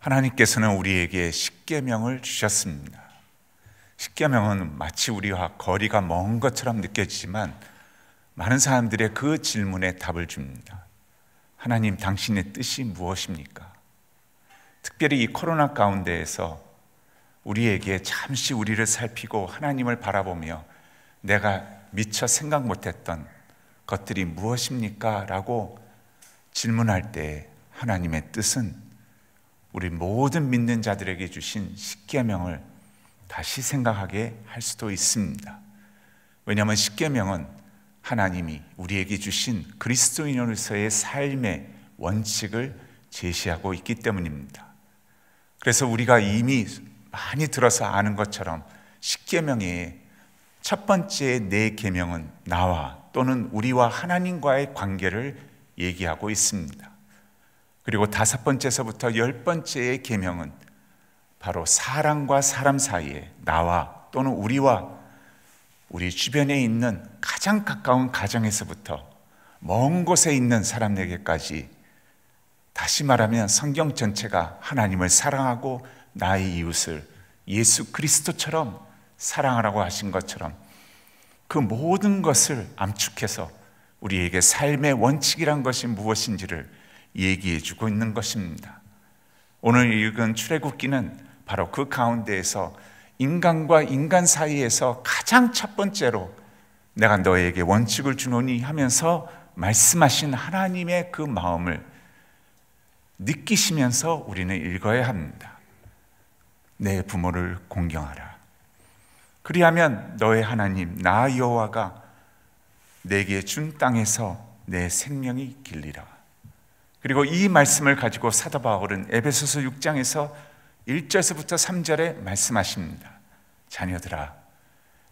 하나님께서는 우리에게 십계명을 주셨습니다. 십계명은 마치 우리와 거리가 먼 것처럼 느껴지지만 많은 사람들의 그 질문에 답을 줍니다. 하나님, 당신의 뜻이 무엇입니까? 특별히 이 코로나 가운데에서 우리에게 잠시 우리를 살피고 하나님을 바라보며 내가 미처 생각 못했던 것들이 무엇입니까? 라고 질문할 때 하나님의 뜻은 우리 모든 믿는 자들에게 주신 십계명을 다시 생각하게 할 수도 있습니다. 왜냐하면 십계명은 하나님이 우리에게 주신 그리스도인으로서의 삶의 원칙을 제시하고 있기 때문입니다. 그래서 우리가 이미 많이 들어서 아는 것처럼 십계명의 첫 번째 네 계명은 나와 또는 우리와 하나님과의 관계를 얘기하고 있습니다. 그리고 다섯 번째서부터 10번째의 계명은 바로 사람과 사람 사이에 나와 또는 우리와 우리 주변에 있는 가장 가까운 가정에서부터 먼 곳에 있는 사람에게까지, 다시 말하면 성경 전체가 하나님을 사랑하고 나의 이웃을 예수 그리스도처럼 사랑하라고 하신 것처럼 그 모든 것을 암축해서 우리에게 삶의 원칙이란 것이 무엇인지를 얘기해 주고 있는 것입니다. 오늘 읽은 출애굽기는 바로 그 가운데에서 인간과 인간 사이에서 가장 첫 번째로 내가 너에게 원칙을 주노니 하면서 말씀하신 하나님의 그 마음을 느끼시면서 우리는 읽어야 합니다. 내 부모를 공경하라. 그리하면 너의 하나님 나 여호와가 내게 준 땅에서 내 생명이 길리라. 그리고 이 말씀을 가지고 사도 바울은 에베소서 6장에서 1절에서부터 3절에 말씀하십니다. 자녀들아,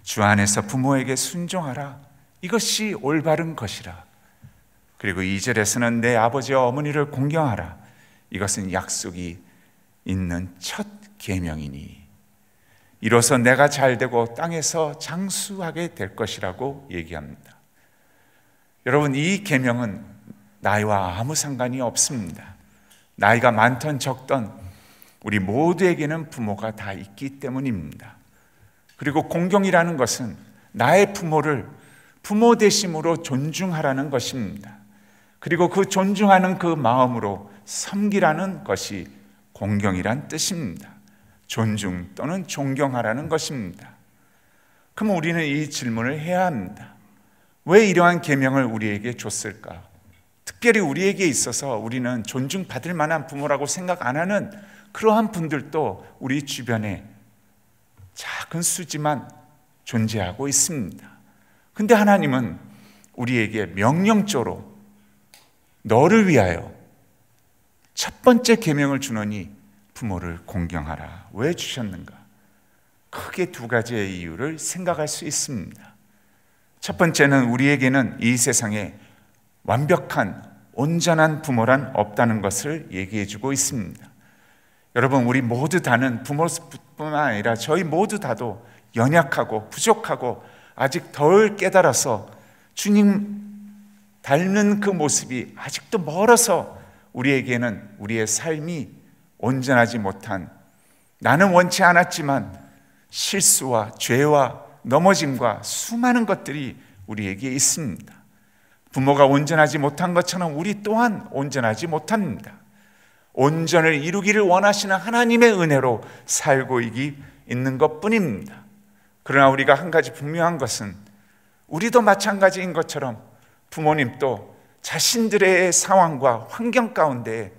주 안에서 부모에게 순종하라. 이것이 올바른 것이라. 그리고 2절에서는 내 아버지와 어머니를 공경하라. 이것은 약속이 있는 첫 계명이니 이로써 내가 잘되고 땅에서 장수하게 될 것이라고 얘기합니다. 여러분, 이 계명은 나이와 아무 상관이 없습니다. 나이가 많던 적던 우리 모두에게는 부모가 다 있기 때문입니다. 그리고 공경이라는 것은 나의 부모를 부모 되심으로 존중하라는 것입니다. 그리고 그 존중하는 그 마음으로 섬기라는 것이 공경이란 뜻입니다. 존중 또는 존경하라는 것입니다. 그럼 우리는 이 질문을 해야 합니다. 왜 이러한 계명을 우리에게 줬을까? 특별히 우리에게 있어서 우리는 존중받을 만한 부모라고 생각 안 하는 그러한 분들도 우리 주변에 작은 수지만 존재하고 있습니다. 근데 하나님은 우리에게 명령조로 너를 위하여 첫 번째 계명을 주노니 부모를 공경하라. 왜 주셨는가? 크게 두 가지의 이유를 생각할 수 있습니다. 첫 번째는 우리에게는 이 세상에 완벽한 온전한 부모란 없다는 것을 얘기해 주고 있습니다. 여러분, 우리 모두 다는 부모뿐만 아니라 저희 모두 다도 연약하고 부족하고 아직 덜 깨달아서 주님 닮는 그 모습이 아직도 멀어서 우리에게는 우리의 삶이 온전하지 못한, 나는 원치 않았지만 실수와 죄와 넘어짐과 수많은 것들이 우리에게 있습니다. 부모가 온전하지 못한 것처럼 우리 또한 온전하지 못합니다. 온전을 이루기를 원하시는 하나님의 은혜로 살고 있는 것뿐입니다. 그러나 우리가 한 가지 분명한 것은 우리도 마찬가지인 것처럼 부모님도 자신들의 상황과 환경 가운데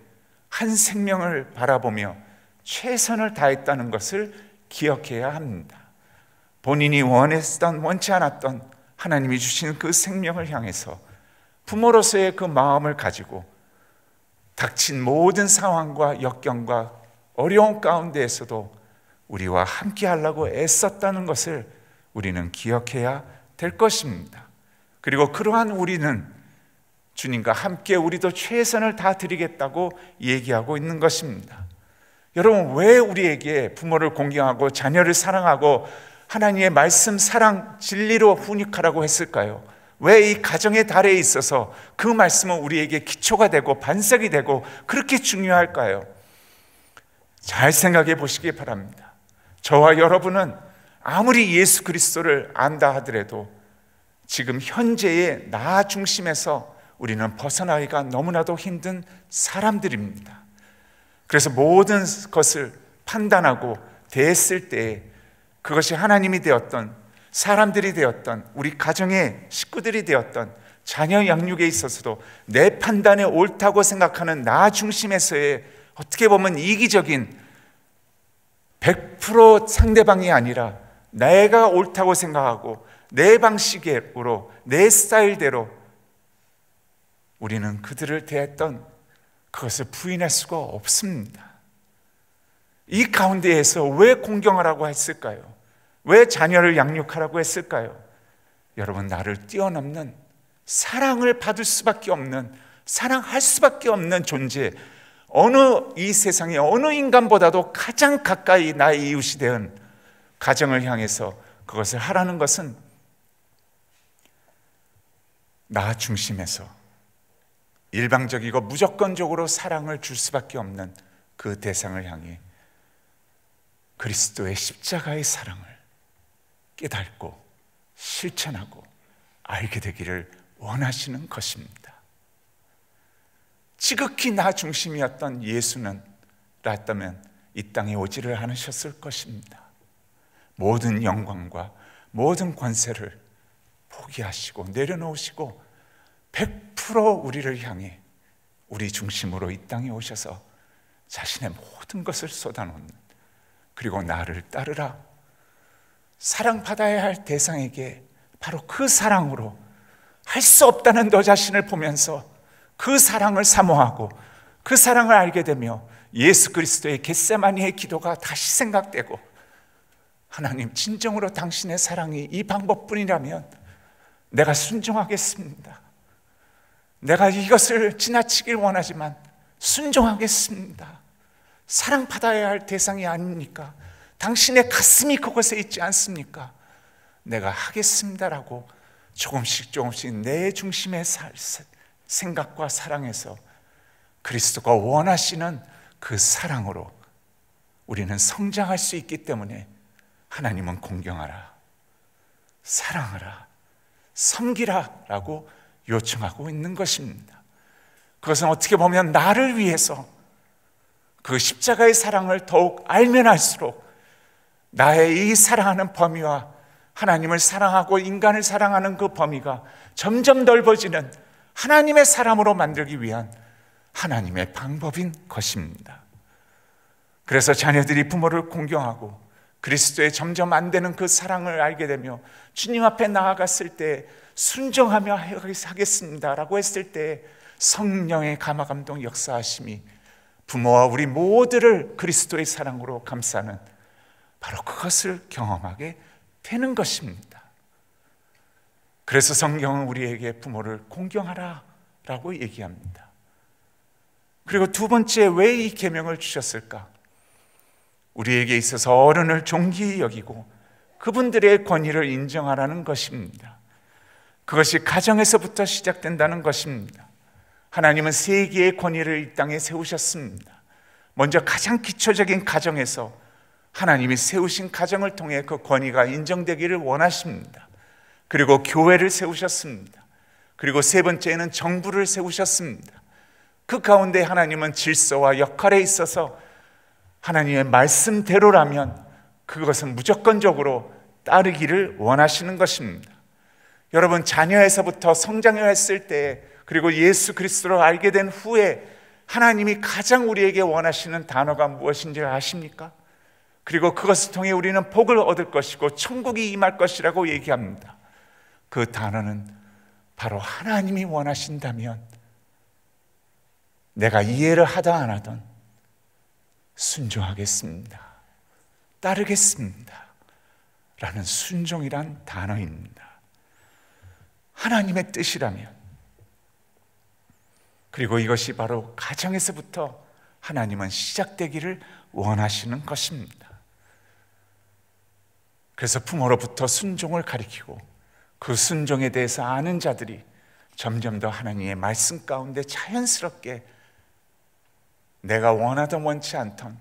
한 생명을 바라보며 최선을 다했다는 것을 기억해야 합니다. 본인이 원했던 원치 않았던 하나님이 주신 그 생명을 향해서 부모로서의 그 마음을 가지고 닥친 모든 상황과 역경과 어려운 가운데에서도 우리와 함께 하려고 애썼다는 것을 우리는 기억해야 될 것입니다. 그리고 그러한 우리는 주님과 함께 우리도 최선을 다 드리겠다고 얘기하고 있는 것입니다. 여러분, 왜 우리에게 부모를 공경하고 자녀를 사랑하고 하나님의 말씀, 사랑, 진리로 훈육하라고 했을까요? 왜 이 가정의 달에 있어서 그 말씀은 우리에게 기초가 되고 반석이 되고 그렇게 중요할까요? 잘 생각해 보시기 바랍니다. 저와 여러분은 아무리 예수 그리스도를 안다 하더라도 지금 현재의 나 중심에서 우리는 벗어나기가 너무나도 힘든 사람들입니다. 그래서 모든 것을 판단하고 대했을 때 그것이 하나님이 되었던, 사람들이 되었던, 우리 가정의 식구들이 되었던, 자녀 양육에 있어서도 내 판단에 옳다고 생각하는 나 중심에서의 어떻게 보면 이기적인 100% 상대방이 아니라 내가 옳다고 생각하고 내 방식으로, 내 스타일대로 우리는 그들을 대했던 그것을 부인할 수가 없습니다. 이 가운데에서 왜 공경하라고 했을까요? 왜 자녀를 양육하라고 했을까요? 여러분, 나를 뛰어넘는, 사랑을 받을 수밖에 없는, 사랑할 수밖에 없는 존재, 이 세상의 어느 인간보다도 가장 가까이 나의 이웃이 되은 가정을 향해서 그것을 하라는 것은 나 중심에서 일방적이고 무조건적으로 사랑을 줄 수밖에 없는 그 대상을 향해 그리스도의 십자가의 사랑을 깨닫고 실천하고 알게 되기를 원하시는 것입니다. 지극히 나 중심이었던 예수는 라했다면 이 땅에 오지를 않으셨을 것입니다. 모든 영광과 모든 권세를 포기하시고 내려놓으시고 100% 우리를 향해 우리 중심으로 이 땅에 오셔서 자신의 모든 것을 쏟아놓는, 그리고 나를 따르라, 사랑받아야 할 대상에게 바로 그 사랑으로 할 수 없다는 너 자신을 보면서 그 사랑을 사모하고 그 사랑을 알게 되며 예수 그리스도의 겟세마니의 기도가 다시 생각되고, 하나님, 진정으로 당신의 사랑이 이 방법뿐이라면 내가 순종하겠습니다. 내가 이것을 지나치길 원하지만 순종하겠습니다. 사랑받아야 할 대상이 아닙니까? 당신의 가슴이 그곳에 있지 않습니까? 내가 하겠습니다라고 조금씩 내 중심의 생각과 사랑에서 그리스도가 원하시는 그 사랑으로 우리는 성장할 수 있기 때문에 하나님은 공경하라, 사랑하라, 섬기라 라고 요청하고 있는 것입니다. 그것은 어떻게 보면 나를 위해서 그 십자가의 사랑을 더욱 알면 알수록 나의 이 사랑하는 범위와 하나님을 사랑하고 인간을 사랑하는 그 범위가 점점 넓어지는 하나님의 사람으로 만들기 위한 하나님의 방법인 것입니다. 그래서 자녀들이 부모를 공경하고 그리스도의 점점 안 되는 그 사랑을 알게 되며 주님 앞에 나아갔을 때 순종하며 하겠습니다라고 했을 때 성령의 감화감동 역사하심이 부모와 우리 모두를 그리스도의 사랑으로 감싸는 바로 그것을 경험하게 되는 것입니다. 그래서 성경은 우리에게 부모를 공경하라 라고 얘기합니다. 그리고 두 번째, 왜 이 계명을 주셨을까? 우리에게 있어서 어른을 존귀히 여기고 그분들의 권위를 인정하라는 것입니다. 그것이 가정에서부터 시작된다는 것입니다. 하나님은 세 개의 권위를 이 땅에 세우셨습니다. 먼저 가장 기초적인 가정에서 하나님이 세우신 가정을 통해 그 권위가 인정되기를 원하십니다. 그리고 교회를 세우셨습니다. 그리고 세 번째는 정부를 세우셨습니다. 그 가운데 하나님은 질서와 역할에 있어서 하나님의 말씀대로라면 그것은 무조건적으로 따르기를 원하시는 것입니다. 여러분, 자녀에서부터 성장했을 때, 그리고 예수 그리스도를 알게 된 후에 하나님이 가장 우리에게 원하시는 단어가 무엇인지 아십니까? 그리고 그것을 통해 우리는 복을 얻을 것이고 천국이 임할 것이라고 얘기합니다. 그 단어는 바로 하나님이 원하신다면 내가 이해를 하다 안 하던 순종하겠습니다, 따르겠습니다 라는 순종이란 단어입니다. 하나님의 뜻이라면, 그리고 이것이 바로 가정에서부터 하나님은 시작되기를 원하시는 것입니다. 그래서 부모로부터 순종을 가리키고 그 순종에 대해서 아는 자들이 점점 더 하나님의 말씀 가운데 자연스럽게 내가 원하던 원치 않던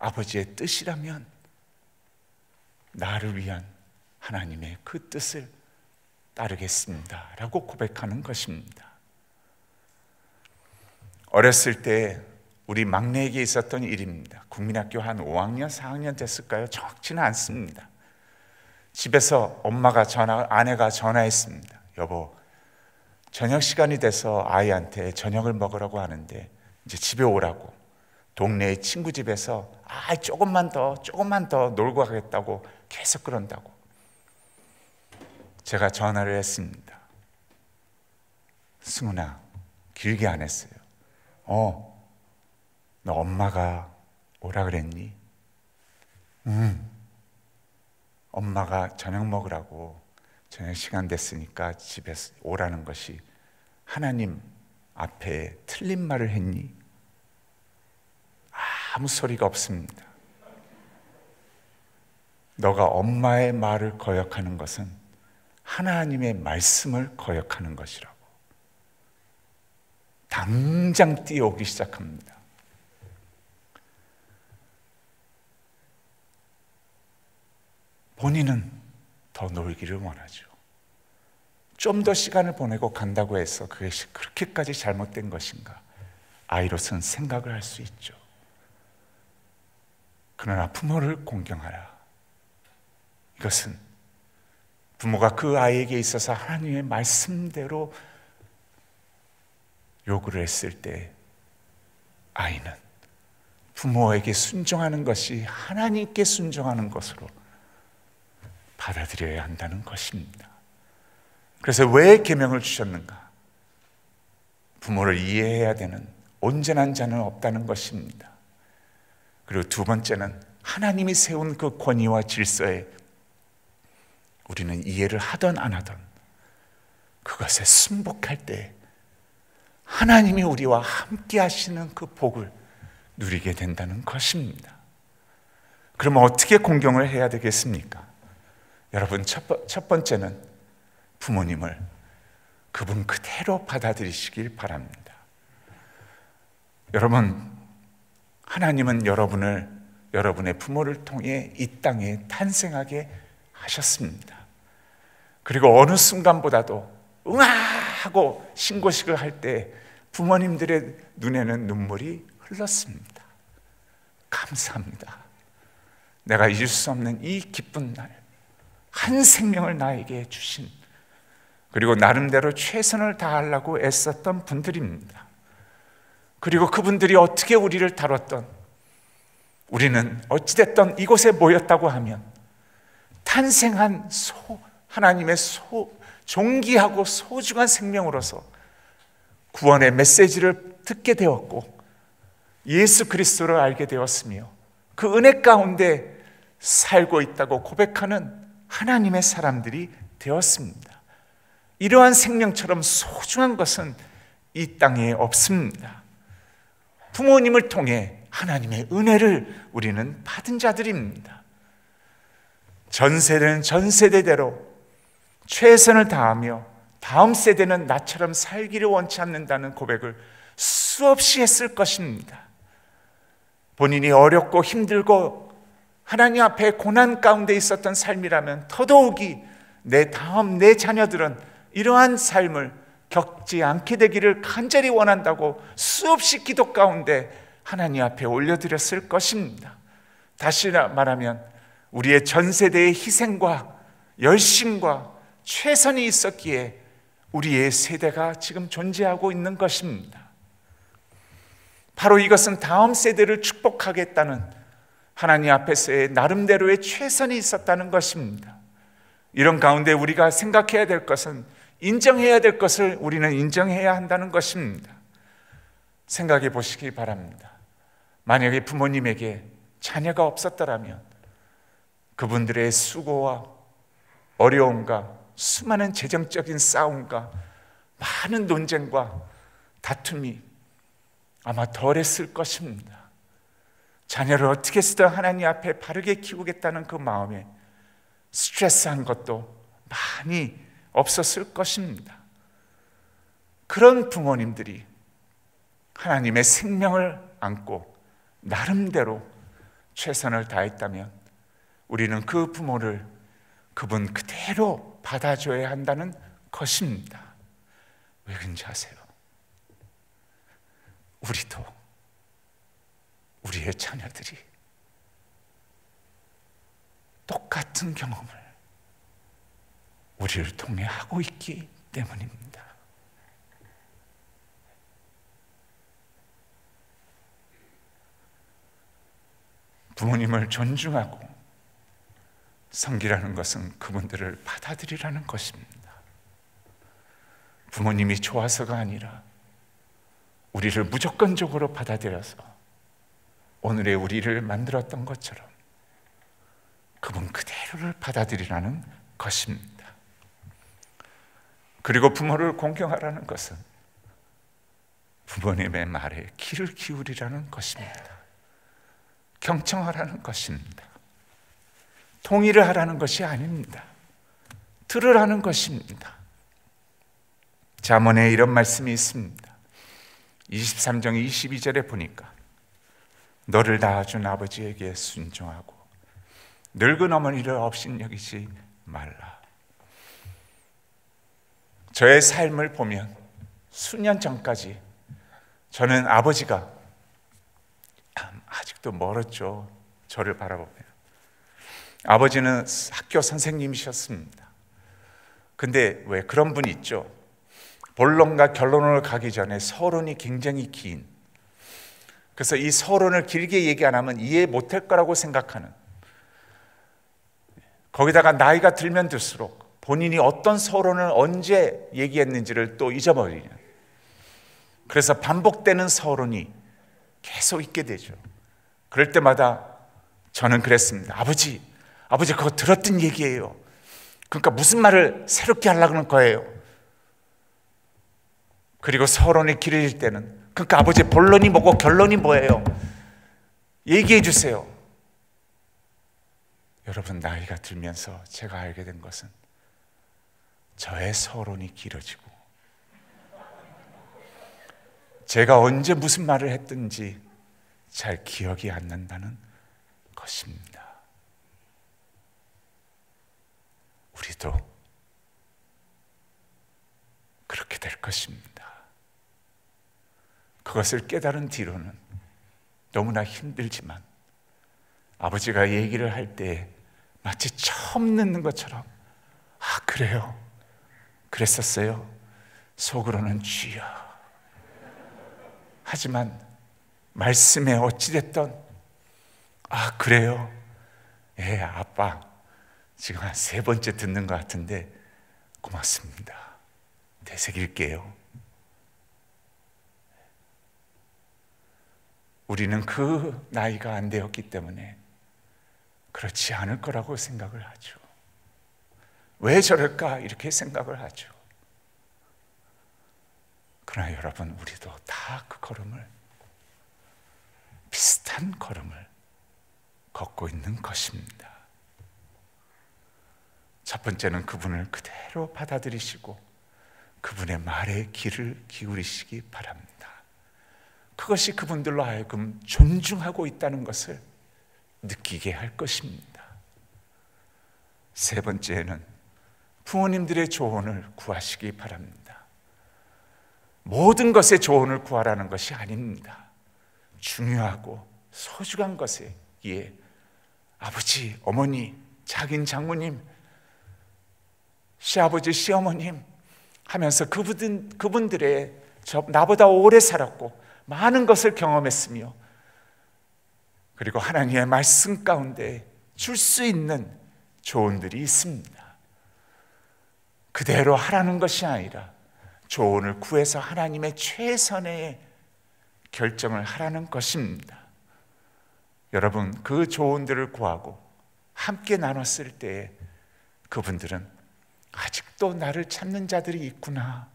아버지의 뜻이라면 나를 위한 하나님의 그 뜻을 따르겠습니다 라고 고백하는 것입니다. 어렸을 때 우리 막내에게 있었던 일입니다. 국민학교 한 5학년, 4학년 됐을까요? 정확치는 않습니다. 집에서 아내가 전화했습니다. 여보, 저녁 시간이 돼서 아이한테 저녁을 먹으라고 하는데 이제 집에 오라고. 동네의 친구 집에서 조금만 더 놀고 가겠다고 계속 그런다고. 제가 전화를 했습니다. 승훈아, 길게 안 했어요. 너 엄마가 오라 그랬니? 엄마가 저녁 먹으라고 저녁 시간 됐으니까 집에 오라는 것이 하나님 앞에 틀린 말을 했니? 아무 소리가 없습니다. 너가 엄마의 말을 거역하는 것은 하나님의 말씀을 거역하는 것이라고. 당장 뛰어오기 시작합니다. 본인은 더 놀기를 원하죠. 좀 더 시간을 보내고 간다고 해서 그것이 그렇게까지 잘못된 것인가? 아이로서는 생각을 할 수 있죠. 그러나 부모를 공경하라. 이것은 부모가 그 아이에게 있어서 하나님의 말씀대로 요구를 했을 때 아이는 부모에게 순종하는 것이 하나님께 순종하는 것으로 받아들여야 한다는 것입니다. 그래서 왜 계명을 주셨는가? 부모를 이해해야 되는 온전한 자는 없다는 것입니다. 그리고 두 번째는 하나님이 세운 그 권위와 질서에 우리는 이해를 하든 안 하든 그것에 순복할 때 하나님이 우리와 함께 하시는 그 복을 누리게 된다는 것입니다. 그러면 어떻게 공경을 해야 되겠습니까? 여러분, 첫 번째는 부모님을 그분 그대로 받아들이시길 바랍니다. 여러분, 하나님은 여러분의 부모를 통해 이 땅에 탄생하게 하셨습니다. 그리고 어느 순간보다도 하고 신고식을 할 때 부모님들의 눈에는 눈물이 흘렀습니다. 감사합니다. 내가 잊을 수 없는 이 기쁜 날, 한 생명을 나에게 주신, 그리고 나름대로 최선을 다하려고 애썼던 분들입니다. 그리고 그분들이 어떻게 우리를 다뤘던, 우리는 어찌됐든 이곳에 모였다고 하면 탄생한 하나님의 존귀하고 소중한 생명으로서 구원의 메시지를 듣게 되었고 예수 그리스도를 알게 되었으며 그 은혜 가운데 살고 있다고 고백하는 하나님의 사람들이 되었습니다. 이러한 생명처럼 소중한 것은 이 땅에 없습니다. 부모님을 통해 하나님의 은혜를 우리는 받은 자들입니다. 전 세대는 전 세대대로 최선을 다하며 다음 세대는 나처럼 살기를 원치 않는다는 고백을 수없이 했을 것입니다. 본인이 어렵고 힘들고 하나님 앞에 고난 가운데 있었던 삶이라면 더더욱이 내 자녀들은 이러한 삶을 겪지 않게 되기를 간절히 원한다고 수없이 기도 가운데 하나님 앞에 올려드렸을 것입니다. 다시 말하면 우리의 전 세대의 희생과 열심과 최선이 있었기에 우리의 세대가 지금 존재하고 있는 것입니다. 바로 이것은 다음 세대를 축복하겠다는 하나님 앞에서의 나름대로의 최선이 있었다는 것입니다. 이런 가운데 우리가 생각해야 될 것은, 인정해야 될 것을 우리는 인정해야 한다는 것입니다. 생각해 보시기 바랍니다. 만약에 부모님에게 자녀가 없었더라면 그분들의 수고와 어려움과 수많은 재정적인 싸움과 많은 논쟁과 다툼이 아마 덜했을 것입니다. 자녀를 어떻게 쓰든 하나님 앞에 바르게 키우겠다는 그 마음에 스트레스한 것도 많이 없었을 것입니다. 그런 부모님들이 하나님의 생명을 안고 나름대로 최선을 다했다면 우리는 그 부모를 그분 그대로 받아줘야 한다는 것입니다. 왜 그런지 아세요? 우리도 우리의 자녀들이 똑같은 경험을 우리를 통해 하고 있기 때문입니다. 부모님을 존중하고 섬기라는 것은 그분들을 받아들이라는 것입니다. 부모님이 좋아서가 아니라 우리를 무조건적으로 받아들여서 오늘의 우리를 만들었던 것처럼 그분 그대로를 받아들이라는 것입니다. 그리고 부모를 공경하라는 것은 부모님의 말에 귀를 기울이라는 것입니다. 경청하라는 것입니다. 통일을 하라는 것이 아닙니다. 들으라는 것입니다. 잠언에 이런 말씀이 있습니다. 23장 22절에 보니까 너를 낳아준 아버지에게 순종하고 늙은 어머니를 업신여기지 말라. 저의 삶을 보면 수년 전까지 저는 아버지가 아직도 멀었죠. 저를 바라보면 아버지는 학교 선생님이셨습니다. 근데 왜 그런 분이 있죠? 본론과 결론을 가기 전에 서론이 굉장히 긴, 그래서 이 서론을 길게 얘기 안 하면 이해 못할 거라고 생각하는, 거기다가 나이가 들면 들수록 본인이 어떤 서론을 언제 얘기했는지를 또 잊어버리는, 그래서 반복되는 서론이 계속 있게 되죠. 그럴 때마다 저는 그랬습니다. 아버지 그거 들었던 얘기예요. 그러니까 무슨 말을 새롭게 하려고 하는 거예요. 그리고 서론이 길어질 때는 그러니까 아버지 본론이 뭐고 결론이 뭐예요? 얘기해 주세요. 여러분, 나이가 들면서 제가 알게 된 것은 저의 서론이 길어지고 제가 언제 무슨 말을 했든지 잘 기억이 안 난다는 것입니다. 우리도 그렇게 될 것입니다. 그것을 깨달은 뒤로는 너무나 힘들지만 아버지가 얘기를 할 때 마치 처음 듣는 것처럼 아, 그래요? 그랬었어요? 속으로는 주여. 하지만 말씀에 어찌됐던 아, 그래요? 예, 아빠 지금 한 3번째 듣는 것 같은데 고맙습니다. 되새길게요. 우리는 그 나이가 안 되었기 때문에 그렇지 않을 거라고 생각을 하죠. 왜 저럴까 이렇게 생각을 하죠. 그러나 여러분, 우리도 다 그 걸음을, 비슷한 걸음을 걷고 있는 것입니다. 첫 번째는 그분을 그대로 받아들이시고 그분의 말에 귀를 기울이시기 바랍니다. 그것이 그분들로 하여금 존중하고 있다는 것을 느끼게 할 것입니다. 세 번째는 부모님들의 조언을 구하시기 바랍니다. 모든 것의 조언을 구하라는 것이 아닙니다. 중요하고 소중한 것에 아버지, 어머니, 장인, 장모님, 시아버지, 시어머님 하면서 그분들의 나보다 오래 살았고 많은 것을 경험했으며 그리고 하나님의 말씀 가운데 줄 수 있는 조언들이 있습니다. 그대로 하라는 것이 아니라 조언을 구해서 하나님의 최선의 결정을 하라는 것입니다. 여러분, 그 조언들을 구하고 함께 나눴을 때 그분들은 아직도 나를 찾는 자들이 있구나,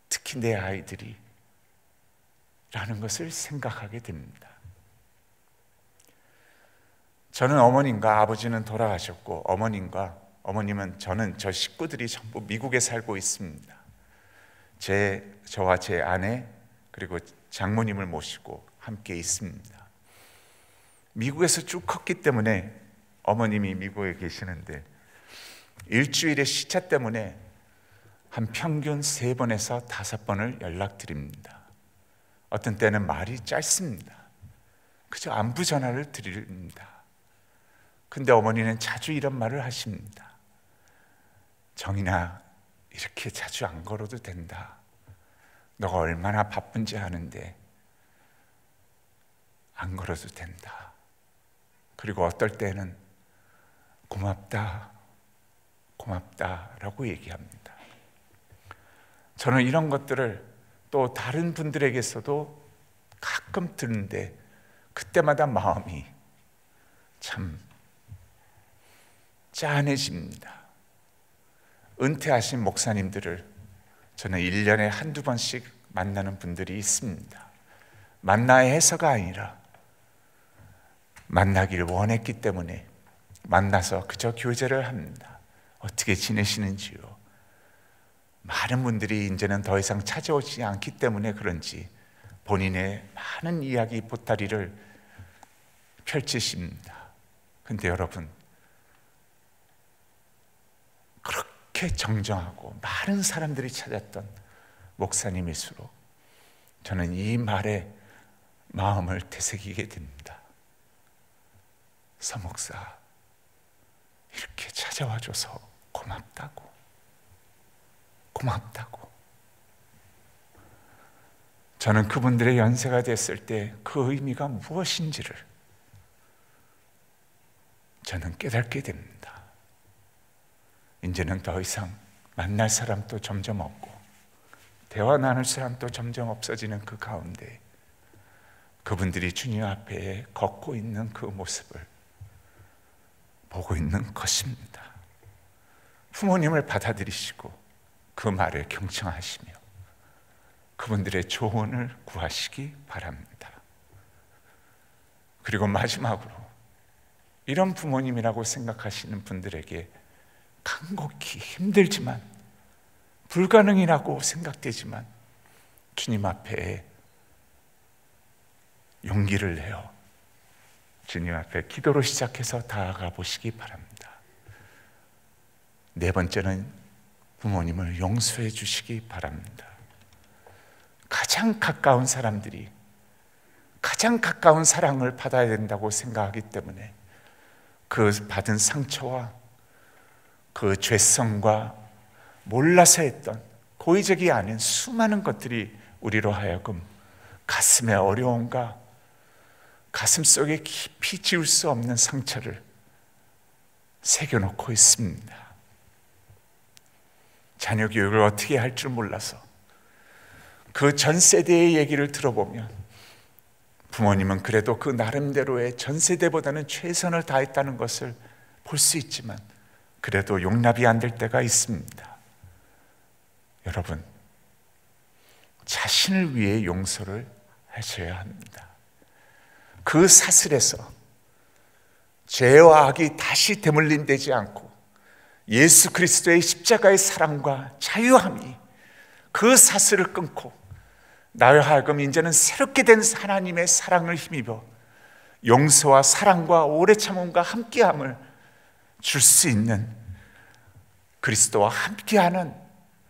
특히 내 아이들이 라는 것을 생각하게 됩니다. 저는 어머님과 아버지는 돌아가셨고 어머님은 저 식구들이 전부 미국에 살고 있습니다. 저와 제 아내 그리고 장모님을 모시고 함께 있습니다. 미국에서 쭉 컸기 때문에, 어머님이 미국에 계시는데 일주일에 시차 때문에 한 평균 3번에서 5번을 연락드립니다. 어떤 때는 말이 짧습니다. 그저 안부 전화를 드립니다. 근데 어머니는 자주 이런 말을 하십니다. 정인아, 이렇게 자주 안 걸어도 된다. 너가 얼마나 바쁜지 아는데 안 걸어도 된다. 그리고 어떨 때는 고맙다, 고맙다라고 얘기합니다. 저는 이런 것들을 또 다른 분들에게서도 가끔 듣는데 그때마다 마음이 참 짠해집니다. 은퇴하신 목사님들을 저는 1년에 한두 번씩 만나는 분들이 있습니다. 만나야 해서가 아니라 만나기를 원했기 때문에 만나서 그저 교제를 합니다. 어떻게 지내시는지요? 많은 분들이 이제는 더 이상 찾아오지 않기 때문에 그런지 본인의 많은 이야기 보따리를 펼치십니다. 근데 여러분, 그렇게 정정하고 많은 사람들이 찾았던 목사님일수록 저는 이 말에 마음을 되새기게 됩니다. 서목사, 이렇게 찾아와줘서 고맙다고, 고맙다고. 저는 그분들의 연세가 됐을 때 그 의미가 무엇인지를 저는 깨닫게 됩니다. 이제는 더 이상 만날 사람도 점점 없고 대화 나눌 사람도 점점 없어지는 그 가운데 그분들이 주님 앞에 걷고 있는 그 모습을 보고 있는 것입니다. 부모님을 받아들이시고 그 말을 경청하시며 그분들의 조언을 구하시기 바랍니다. 그리고 마지막으로 이런 부모님이라고 생각하시는 분들에게 간곡히 힘들지만 불가능이라고 생각되지만 주님 앞에 용기를 내어 주님 앞에 기도로 시작해서 다가가 보시기 바랍니다. 4번째는 부모님을 용서해 주시기 바랍니다. 가장 가까운 사람들이 가장 가까운 사랑을 받아야 된다고 생각하기 때문에 그 받은 상처와 그 죄성과 몰라서 했던 고의적이 아닌 수많은 것들이 우리로 하여금 가슴의 어려움과 가슴 속에 깊이 지울 수 없는 상처를 새겨놓고 있습니다. 자녀 교육을 어떻게 할 줄 몰라서 그 전 세대의 얘기를 들어보면 부모님은 그래도 그 나름대로의 전 세대보다는 최선을 다했다는 것을 볼 수 있지만 그래도 용납이 안 될 때가 있습니다. 여러분, 자신을 위해 용서를 하셔야 합니다. 그 사슬에서 죄와 악이 다시 대물림되지 않고 예수 그리스도의 십자가의 사랑과 자유함이 그 사슬을 끊고 나로 하여금 이제는 새롭게 된 하나님의 사랑을 힘입어 용서와 사랑과 오래 참음과 함께함을 줄 수 있는 그리스도와 함께하는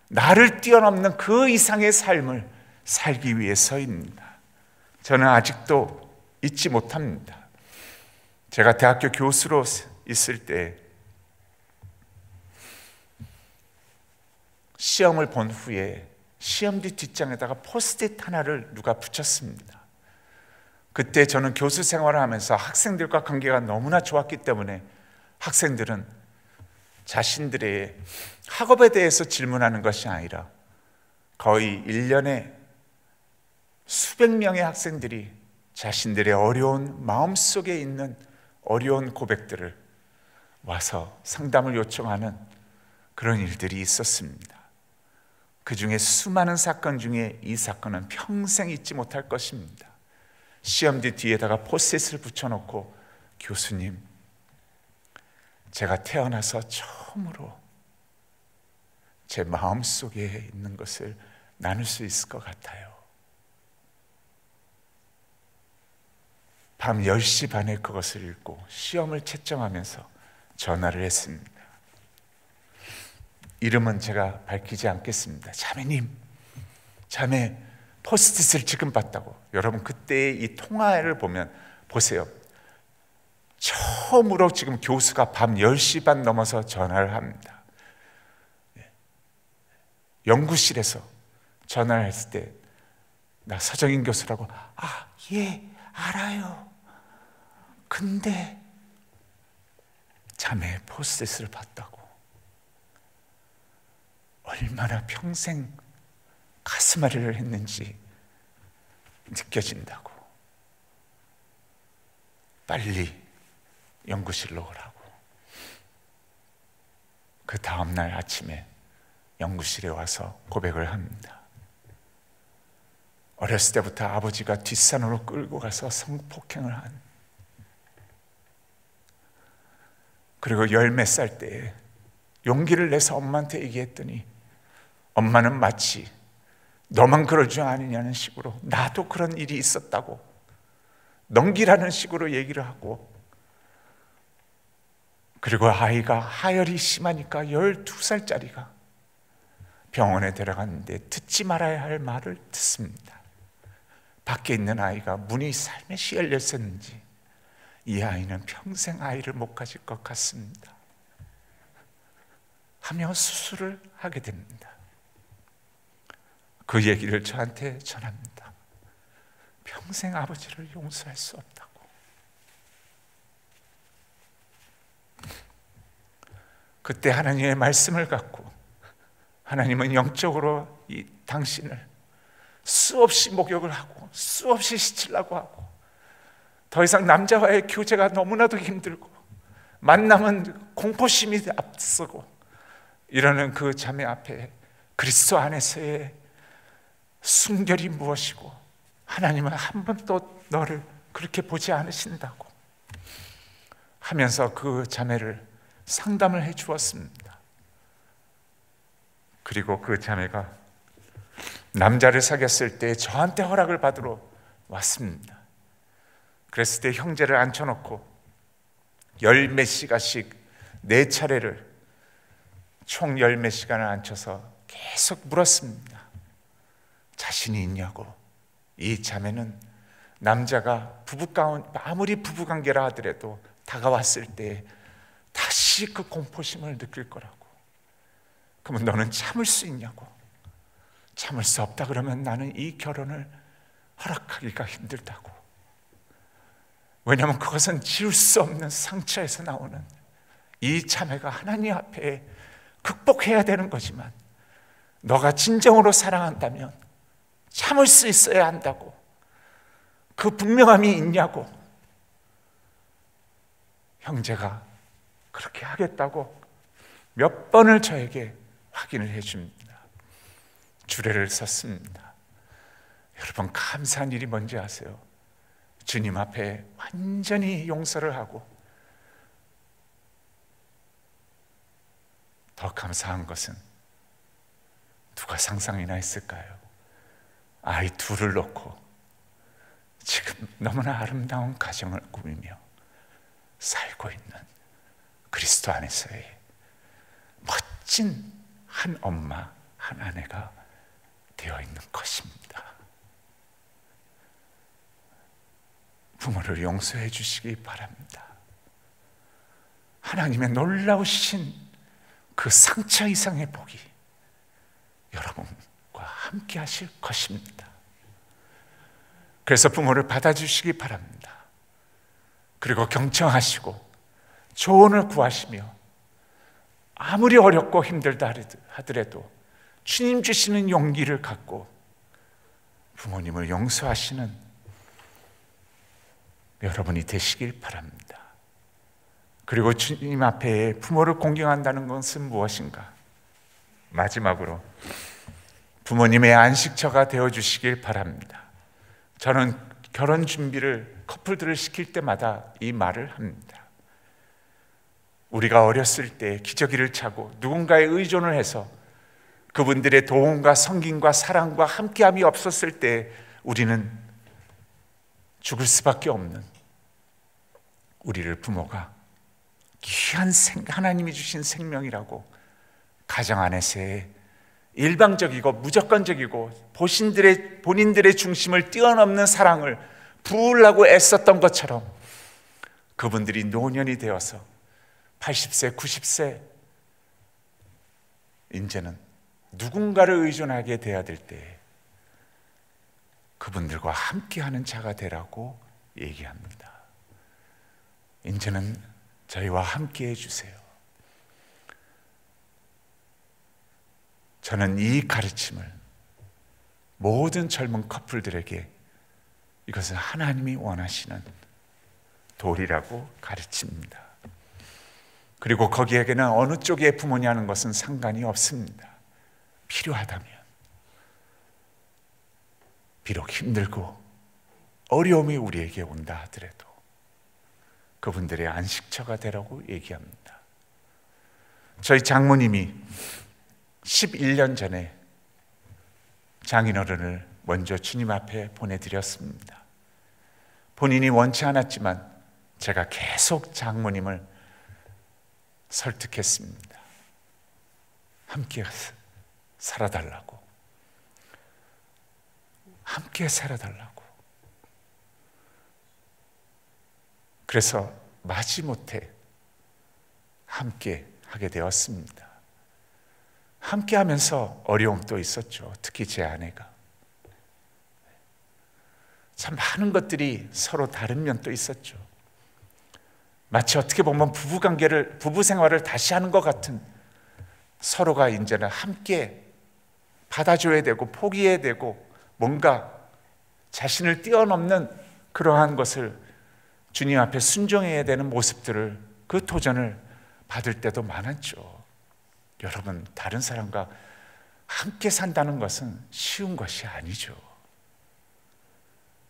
나를 뛰어넘는 그 이상의 삶을 살기 위해서입니다. 저는 아직도 잊지 못합니다. 제가 대학교 교수로 있을 때 시험을 본 후에 시험지 뒷장에다가 포스트잇 하나를 누가 붙였습니다. 그때 저는 교수 생활을 하면서 학생들과 관계가 너무나 좋았기 때문에 학생들은 자신들의 학업에 대해서 질문하는 것이 아니라 거의 1년에 수백 명의 학생들이 자신들의 어려운 마음속에 있는 어려운 고백들을 와서 상담을 요청하는 그런 일들이 있었습니다. 그 중에 수많은 사건 중에 이 사건은 평생 잊지 못할 것입니다. 시험지 뒤에다가 포스트잇을 붙여놓고 교수님, 제가 태어나서 처음으로 제 마음속에 있는 것을 나눌 수 있을 것 같아요. 밤 10시 반에 그것을 읽고 시험을 채점하면서 전화를 했습니다. 이름은 제가 밝히지 않겠습니다. 자매님, 자매 포스트잇을 지금 봤다고. 여러분, 그때의 이 통화를 보면 보세요. 처음으로 지금 교수가 밤 10시 반 넘어서 전화를 합니다. 연구실에서 전화를 했을 때 나 서정인 교수라고. 아, 예, 알아요. 근데 자매 포스트잇을 봤다고. 얼마나 평생 가슴앓이를 했는지 느껴진다고. 빨리 연구실로 오라고. 그 다음날 아침에 연구실에 와서 고백을 합니다. 어렸을 때부터 아버지가 뒷산으로 끌고 가서 성폭행을 한, 그리고 열 몇 살 때에 용기를 내서 엄마한테 얘기했더니 엄마는 마치 너만 그럴 줄 아느냐는 식으로 나도 그런 일이 있었다고 넘기라는 식으로 얘기를 하고, 그리고 아이가 하혈이 심하니까 12살짜리가 병원에 데려갔는데 듣지 말아야 할 말을 듣습니다. 밖에 있는 아이가 문이 살며시 열렸었는지 이 아이는 평생 아이를 못 가질 것 같습니다 하며 수술을 하게 됩니다. 그 얘기를 저한테 전합니다. 평생 아버지를 용서할 수 없다고. 그때 하나님의 말씀을 갖고 하나님은 영적으로 이 당신을 수없이 목욕을 하고 수없이 씻으려고 하고, 더 이상 남자와의 교제가 너무나도 힘들고 만남은 공포심이 앞서고 이러는 그 자매 앞에 그리스도 안에서의 순결이 무엇이고 하나님은 한 번도 너를 그렇게 보지 않으신다고 하면서 그 자매를 상담을 해 주었습니다. 그리고 그 자매가 남자를 사귀었을 때 저한테 허락을 받으러 왔습니다. 그랬을 때 형제를 앉혀놓고 열 몇 시간씩 4차례를 총 열 몇 시간을 앉혀서 계속 물었습니다. 자신이 있냐고. 이 자매는 남자가 아무리 부부관계라 하더라도 다가왔을 때 다시 그 공포심을 느낄 거라고. 그러면 너는 참을 수 있냐고. 참을 수 없다 그러면 나는 이 결혼을 허락하기가 힘들다고. 왜냐하면 그것은 지울 수 없는 상처에서 나오는, 이 자매가 하나님 앞에 극복해야 되는 거지만 너가 진정으로 사랑한다면 참을 수 있어야 한다고. 그 분명함이 있냐고. 형제가 그렇게 하겠다고 몇 번을 저에게 확인을 해줍니다. 주례를 섰습니다. 여러분, 감사한 일이 뭔지 아세요? 주님 앞에 완전히 용서를 하고, 더 감사한 것은 누가 상상이나 했을까요? 아이 둘을 놓고 지금 너무나 아름다운 가정을 꾸미며 살고 있는 그리스도 안에서의 멋진 한 엄마, 한 아내가 되어 있는 것입니다. 부모를 용서해 주시기 바랍니다. 하나님의 놀라우신 그 상처 이상의 복이 여러분과 함께 하실 것입니다. 그래서 부모를 받아주시기 바랍니다. 그리고 경청하시고 조언을 구하시며 아무리 어렵고 힘들다 하더라도 주님 주시는 용기를 갖고 부모님을 용서하시는 여러분이 되시길 바랍니다. 그리고 주님 앞에 부모를 공경한다는 것은 무엇인가? 마지막으로 부모님의 안식처가 되어주시길 바랍니다. 저는 결혼 준비를 커플들을 시킬 때마다 이 말을 합니다. 우리가 어렸을 때 기저귀를 차고 누군가에 의존을 해서 그분들의 도움과 섬김과 사랑과 함께함이 없었을 때 우리는 죽을 수밖에 없는 우리를 부모가 귀한 하나님이 주신 생명이라고 가정 안에서의 일방적이고 무조건적이고 본인들의 중심을 뛰어넘는 사랑을 부으려고 애썼던 것처럼 그분들이 노년이 되어서 80세, 90세 이제는 누군가를 의존하게 돼야 될 때 그분들과 함께하는 자가 되라고 얘기합니다. 이제는 저희와 함께해 주세요. 저는 이 가르침을 모든 젊은 커플들에게 이것은 하나님이 원하시는 도리라고 가르칩니다. 그리고 거기에게는 어느 쪽의 부모냐는 것은 상관이 없습니다. 필요하다면, 비록 힘들고 어려움이 우리에게 온다 하더라도 그분들의 안식처가 되라고 얘기합니다. 저희 장모님이 11년 전에 장인어른을 먼저 주님 앞에 보내드렸습니다. 본인이 원치 않았지만 제가 계속 장모님을 설득했습니다. 함께 살아달라고, 함께 살아달라고. 그래서 마지못해 함께 하게 되었습니다. 함께 하면서 어려움도 있었죠. 특히 제 아내가 참 많은 것들이 서로 다른 면도 있었죠. 마치 어떻게 보면 부부 생활을 다시 하는 것 같은, 서로가 이제는 함께 받아줘야 되고 포기해야 되고 뭔가 자신을 뛰어넘는 그러한 것을 주님 앞에 순종해야 되는 모습들을, 그 도전을 받을 때도 많았죠. 여러분, 다른 사람과 함께 산다는 것은 쉬운 것이 아니죠.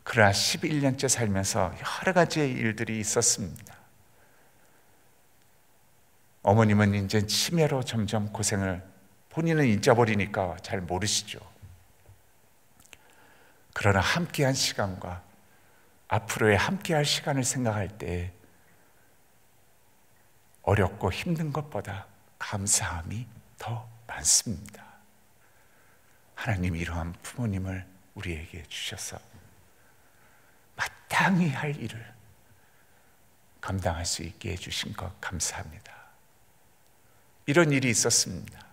그러나 11년째 살면서 여러 가지의 일들이 있었습니다. 어머님은 이제 치매로 점점 고생을, 본인은 잊어버리니까 잘 모르시죠. 그러나 함께한 시간과 앞으로의 함께할 시간을 생각할 때 어렵고 힘든 것보다 감사함이 더 많습니다. 하나님이 이러한 부모님을 우리에게 주셔서 마땅히 할 일을 감당할 수 있게 해주신 것 감사합니다. 이런 일이 있었습니다.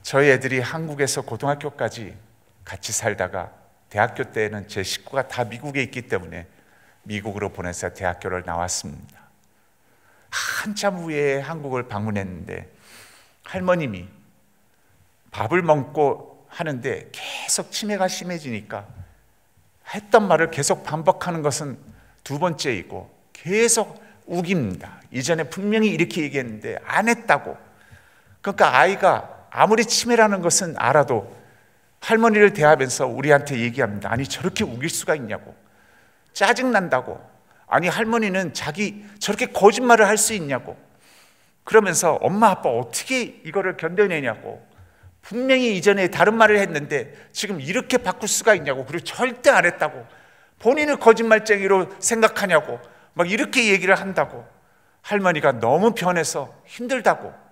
저희 애들이 한국에서 고등학교까지 같이 살다가 대학교 때는 제 식구가 다 미국에 있기 때문에 미국으로 보내서 대학교를 나왔습니다. 한참 후에 한국을 방문했는데 할머님이 밥을 먹고 하는데 계속 치매가 심해지니까 했던 말을 계속 반복하는 것은 두 번째이고 계속 우깁니다. 이전에 분명히 이렇게 얘기했는데 안 했다고. 그러니까 아이가 아무리 치매라는 것은 알아도 할머니를 대하면서 우리한테 얘기합니다. 아니 저렇게 우길 수가 있냐고, 짜증난다고, 아니 할머니는 저렇게 거짓말을 할 수 있냐고, 그러면서 엄마 아빠 어떻게 이거를 견뎌내냐고, 분명히 이전에 다른 말을 했는데 지금 이렇게 바꿀 수가 있냐고, 그리고 절대 안 했다고, 본인을 거짓말쟁이로 생각하냐고 막 이렇게 얘기를 한다고, 할머니가 너무 변해서 힘들다고.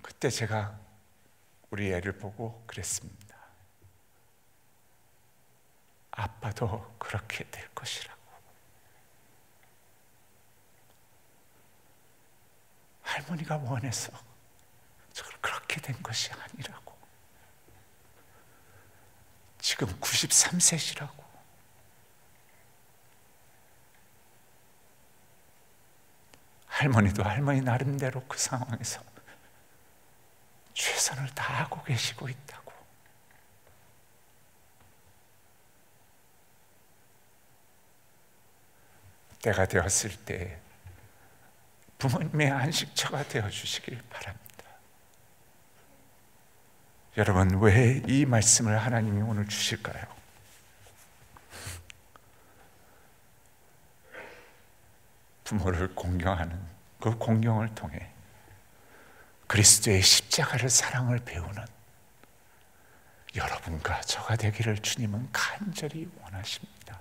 그때 제가 우리 애를 보고 그랬습니다. 아빠도 그렇게 될 것이라고. 할머니가 원해서 저걸 그렇게 된 것이 아니라고. 지금 93세시라고. 할머니도 할머니 나름대로 그 상황에서 최선을 다하고 계시고 있다고. 때가 되었을 때 부모님의 안식처가 되어주시길 바랍니다. 여러분, 왜 이 말씀을 하나님이 오늘 주실까요? 부모를 공경하는 그 공경을 통해 그리스도의 십자가를 사랑을 배우는 여러분과 저가 되기를 주님은 간절히 원하십니다.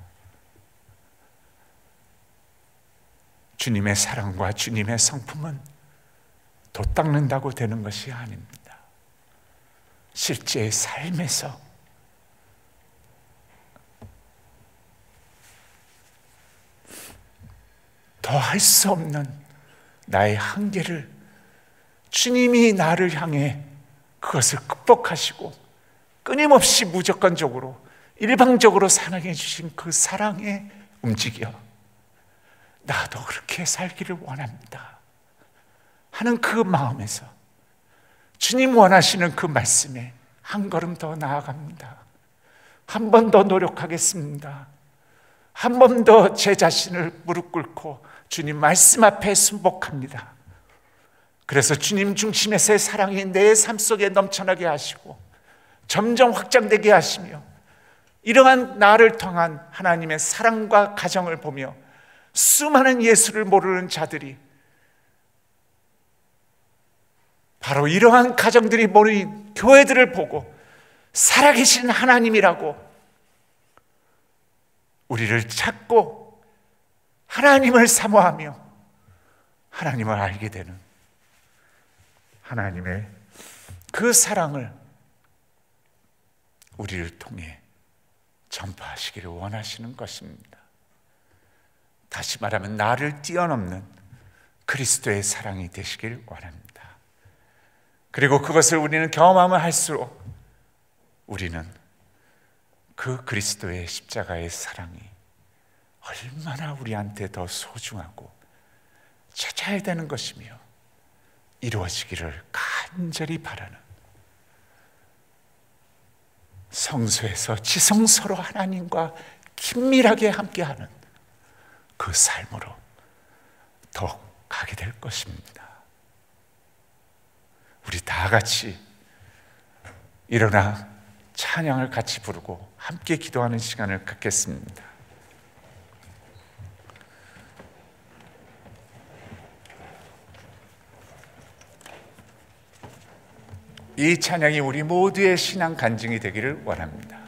주님의 사랑과 주님의 성품은 돛닦는다고 되는 것이 아닙니다. 실제 삶에서 더 할 수 없는 나의 한계를 주님이 나를 향해 그것을 극복하시고 끊임없이 무조건적으로 일방적으로 사랑해 주신 그 사랑에 움직여 나도 그렇게 살기를 원합니다 하는 그 마음에서 주님 원하시는 그 말씀에 한 걸음 더 나아갑니다. 한 번 더 노력하겠습니다. 한 번 더 제 자신을 무릎 꿇고 주님 말씀 앞에 순복합니다. 그래서 주님 중심에서의 사랑이 내 삶 속에 넘쳐나게 하시고 점점 확장되게 하시며, 이러한 나를 통한 하나님의 사랑과 가정을 보며 수많은 예수를 모르는 자들이 바로 이러한 가정들이 모인 교회들을 보고 살아계신 하나님이라고 우리를 찾고 하나님을 사모하며 하나님을 알게 되는 하나님의 그 사랑을 우리를 통해 전파하시기를 원하시는 것입니다. 다시 말하면 나를 뛰어넘는 그리스도의 사랑이 되시길 원합니다. 그리고 그것을 우리는 경험하면 할수록 우리는 그 그리스도의 십자가의 사랑이 얼마나 우리한테 더 소중하고 찾아야 되는 것이며 이루어지기를 간절히 바라는, 성소에서 지성소로 하나님과 긴밀하게 함께하는 그 삶으로 더욱 가게 될 것입니다. 우리 다 같이 일어나 찬양을 같이 부르고 함께 기도하는 시간을 갖겠습니다. 이 찬양이 우리 모두의 신앙 간증이 되기를 원합니다.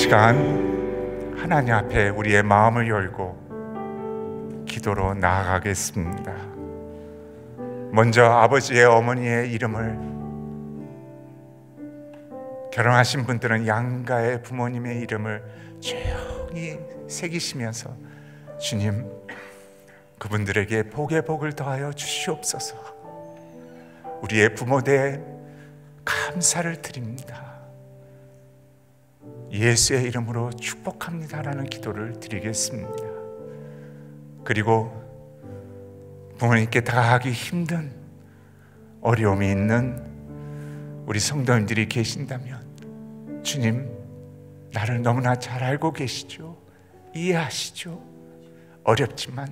시간 하나님 앞에 우리의 마음을 열고 기도로 나아가겠습니다. 먼저 아버지의 어머니의 이름을 결혼하신 분들은 양가의 부모님의 이름을 조용히 새기시면서 주님, 그분들에게 복의 복을 더하여 주시옵소서. 우리의 부모대에 감사를 드립니다. 예수의 이름으로 축복합니다라는 기도를 드리겠습니다. 그리고 부모님께 다가가기 힘든 어려움이 있는 우리 성도님들이 계신다면 주님, 나를 너무나 잘 알고 계시죠. 이해하시죠. 어렵지만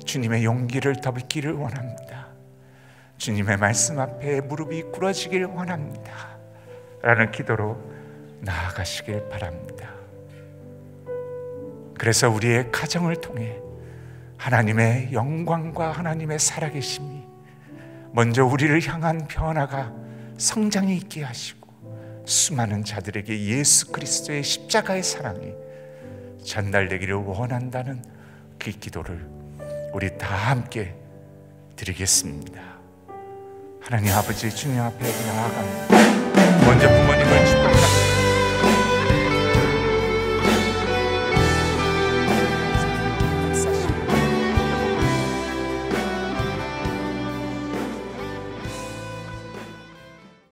주님의 용기를 더 믿기를 원합니다. 주님의 말씀 앞에 무릎이 꿇어지길 원합니다 라는 기도로 나아가시길 바랍니다. 그래서 우리의 가정을 통해 하나님의 영광과 하나님의 살아계심이 먼저 우리를 향한 변화가 성장이 있게 하시고 수많은 자들에게 예수 그리스도의 십자가의 사랑이 전달되기를 원한다는 그 기도를 우리 다 함께 드리겠습니다. 하나님 아버지, 주님 앞에 나아갑니다. 먼저 부모님을